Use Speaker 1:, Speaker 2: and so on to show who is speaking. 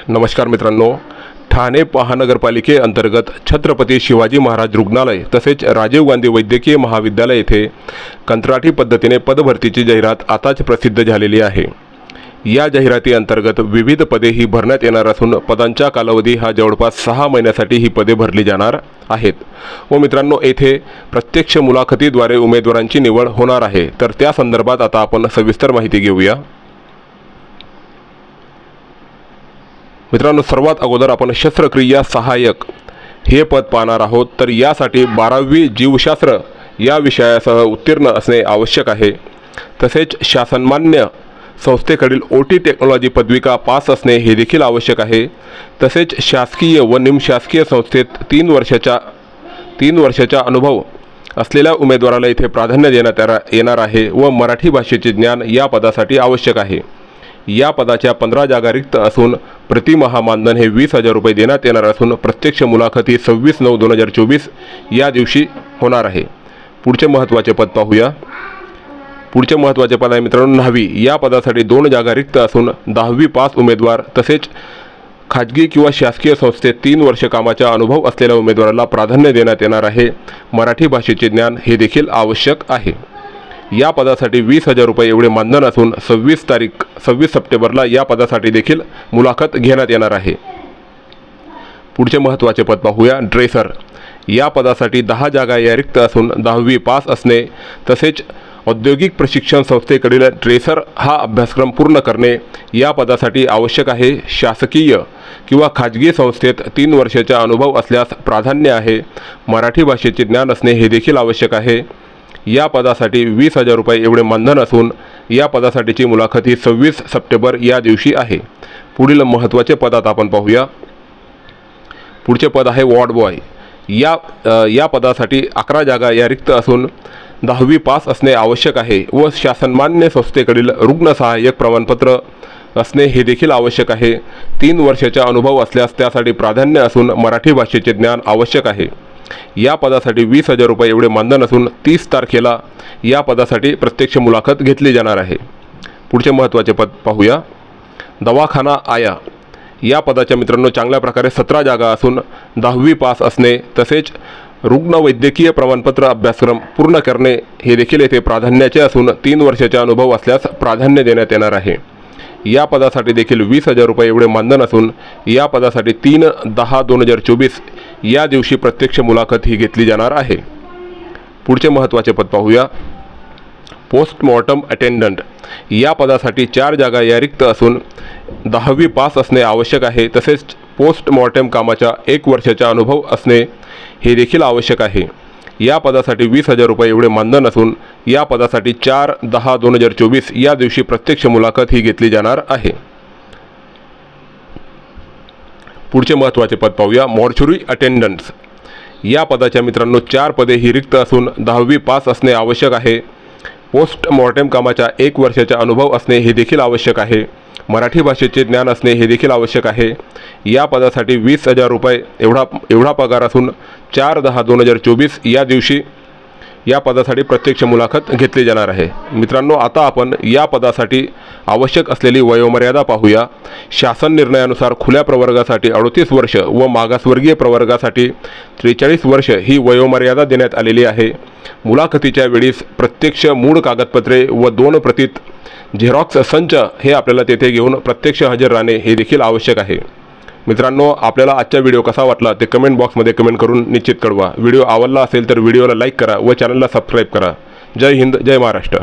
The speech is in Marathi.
Speaker 1: नमस्कार मित्रांनो, ठाणे महानगरपालिकेअंतर्गत छत्रपती शिवाजी महाराज रुग्णालय तसेच राजीव गांधी वैद्यकीय महाविद्यालय येथे कंत्राटी पद्धतीने पदभरतीची जाहिरात आताच प्रसिद्ध झालेली आहे। या जाहिराती अंतर्गत विविध पदे ही भरण्यात येणार असून पदांचा कालावधी हा जवळपास 6 महिन्यासाठी ही पदे भरली जाणार आहेत। व मित्रांनो, येथे प्रत्यक्ष मुलाखतीद्वारे उमेदवारांची निवड होणार आहे। तर त्या संदर्भात आता आपण सविस्तर माहिती घेऊया। मित्रांनो, सर्वात अगोदर आपण शस्त्रक्रिया सहाय्यक हे पद पाहणार आहोत। तर यासाठी 12वी जीवशास्त्र या विषयासह उत्तीर्ण असणे आवश्यक आहे। तसेच शासनमान्य संस्थेकडील ओटी टेक्नॉलॉजी पदविका पास असणे हे देखील आवश्यक आहे। तसेच शासकीय व निमशासकीय संस्थेत 3 वर्षाचा अनुभव असलेल्या उमेदवाराला इथे प्राधान्य देण्यात येणार आहे व मराठी भाषेचे ज्ञान या पदासाठी आवश्यक आहे। या पदाच्या 15 जागा रिक्त असून प्रतिमाह मानधन हे 20,000 रुपये देण्यात येणार असून प्रत्यक्ष मुलाखत ही 26/9/2024 या दिवशी होणार आहे। पुढचे महत्त्वाचे पद पाहूया। पुढचे महत्त्वाचे पद आहे मित्रांनो 10वी। या पदासाठी 2 जागा रिक्त असून 10वी पास उमेदवार तसेच खाजगी किंवा शासकीय संस्थेत 3 वर्ष कामाचा अनुभव असलेल्या उमेदवाराला प्राधान्य देण्यात येणार आहे। मराठी भाषेचे ज्ञान हे देखील आवश्यक आहे। या पदासाठी 20,000 रुपये एवढे मानधन असून 26 सप्टेंबरला या पदासाठी देखील मुलाखत घेण्यात येणार आहे। पुढचे महत्त्वाचे पद पाहूया। ड्रेसर। या पदासाठी 10 जागा या रिक्त असून 10वी पास असणे तसेच औद्योगिक प्रशिक्षण संस्थेकडील ड्रेसर हा अभ्यासक्रम पूर्ण करणे या पदासाठी आवश्यक आहे। शासकीय किंवा खाजगी संस्थेत 3 वर्षाचा अनुभव असल्यास प्राधान्य आहे। मराठी भाषेचे ज्ञान असणे हे देखील आवश्यक आहे। या पदासाठी 20,000 रुपये एवढे मानधन असून या पदासाठीची मुलाखत ही 26 सप्टेंबर या दिवशी आहे। पुढील महत्त्वाचे पदात आपण पाहूया। पुढचे पद आहे वॉर्ड बॉय। या पदासाठी 11 जागा या रिक्त असून 10वी पास असणे आवश्यक आहे व शासनमान्य संस्थेकडील रुग्ण सहाय्यक प्रमाणपत्र असणे हे देखील आवश्यक आहे। 3 वर्षाचा अनुभव असल्यास त्यासाठी प्राधान्य असून मराठी भाषेचे ज्ञान आवश्यक आहे। या पदासाठी 20,000 रुपये एवढे मानधन असून 30 तारखेला या पदासाठी प्रत्यक्ष मुलाखत घेतली जाणार आहे। पुढचे महत्त्वाचे पद पाहूया। दवाखाना आया। या पदाच्या मित्रांनो चांगल्या प्रकारे 17 जागा असून 10वी पास असणे तसेच रुग्ण वैद्यकीय प्रमाणपत्र अभ्यासक्रम पूर्ण करणे हे देखील येथे प्राधान्याचे असून 3 वर्षाचा अनुभव असल्यास प्राधान्य देण्यात येणार आहे। या पदासाठी देखील 20,000 रुपये एवढे मानधन असून या पदासाठी 3/10/2024 या दिवशी प्रत्यक्ष मुलाखत ही घेतली जाणार आहे। पुढचे महत्त्वाचे पद पाहूया। Postmortem attendant. या पदासाठी 4 जागा या रिक्त असून 10वी पास असणे आवश्यक आहे तसेच पोस्टमॉर्टम कामाचा 1 वर्षाचा अनुभव असणे हे देखील आवश्यक आहे। या पदासाठी 20,000 रुपये एवढे मानधन असून या पदासाठी 4/10/2024 या दिवशी प्रत्यक्ष मुलाखत ही घेतली जाणार आहे। पुढचे महत्त्वाचे पद पाहूया। मॉर्चुरी अटेंडंट्स। या पदाच्या मित्रांनो 4 पदे ही रिक्त असून 10वी पास असणे आवश्यक आहे। पोस्टमॉर्टम कामाचा 1 वर्षाचा अनुभव असणे हे देखील आवश्यक आहे। मराठी भाषेचे ज्ञान असणे हे देखील आवश्यक आहे। या पदासाठी 20,000 रुपये एवढा पगार असून 4/10/2024 या दिवशी या पदासाठी प्रत्यक्ष मुलाखत घेतली जाणार आहे। मित्रांनो, आता आपण या पदासाठी आवश्यक असलेली वयोमर्यादा पाहूया। शासन निर्णयानुसार खुल्या प्रवर्गासाठी 38 वर्ष व मागासवर्गीय प्रवर्गासाठी 43 वर्ष ही वयोमर्यादा देण्यात आलेली आहे। मुलाखतीच्या वेळीस प्रत्यक्ष मूळ कागदपत्रे व 2 प्रतीत झेरॉक्स संच हे आपल्याला तेथे घेऊन प्रत्यक्ष हजर राहणे हे देखील आवश्यक आहे। मित्रांनो, आपल्याला आजचा व्हिडिओ कसा वाटला ते कमेंट बॉक्समध्ये कमेंट करून निश्चित कळवा। व्हिडिओ आवडला असेल तर व्हिडिओला लाईक करा व चॅनलला सबस्क्राईब करा। जय हिंद, जय महाराष्ट्र।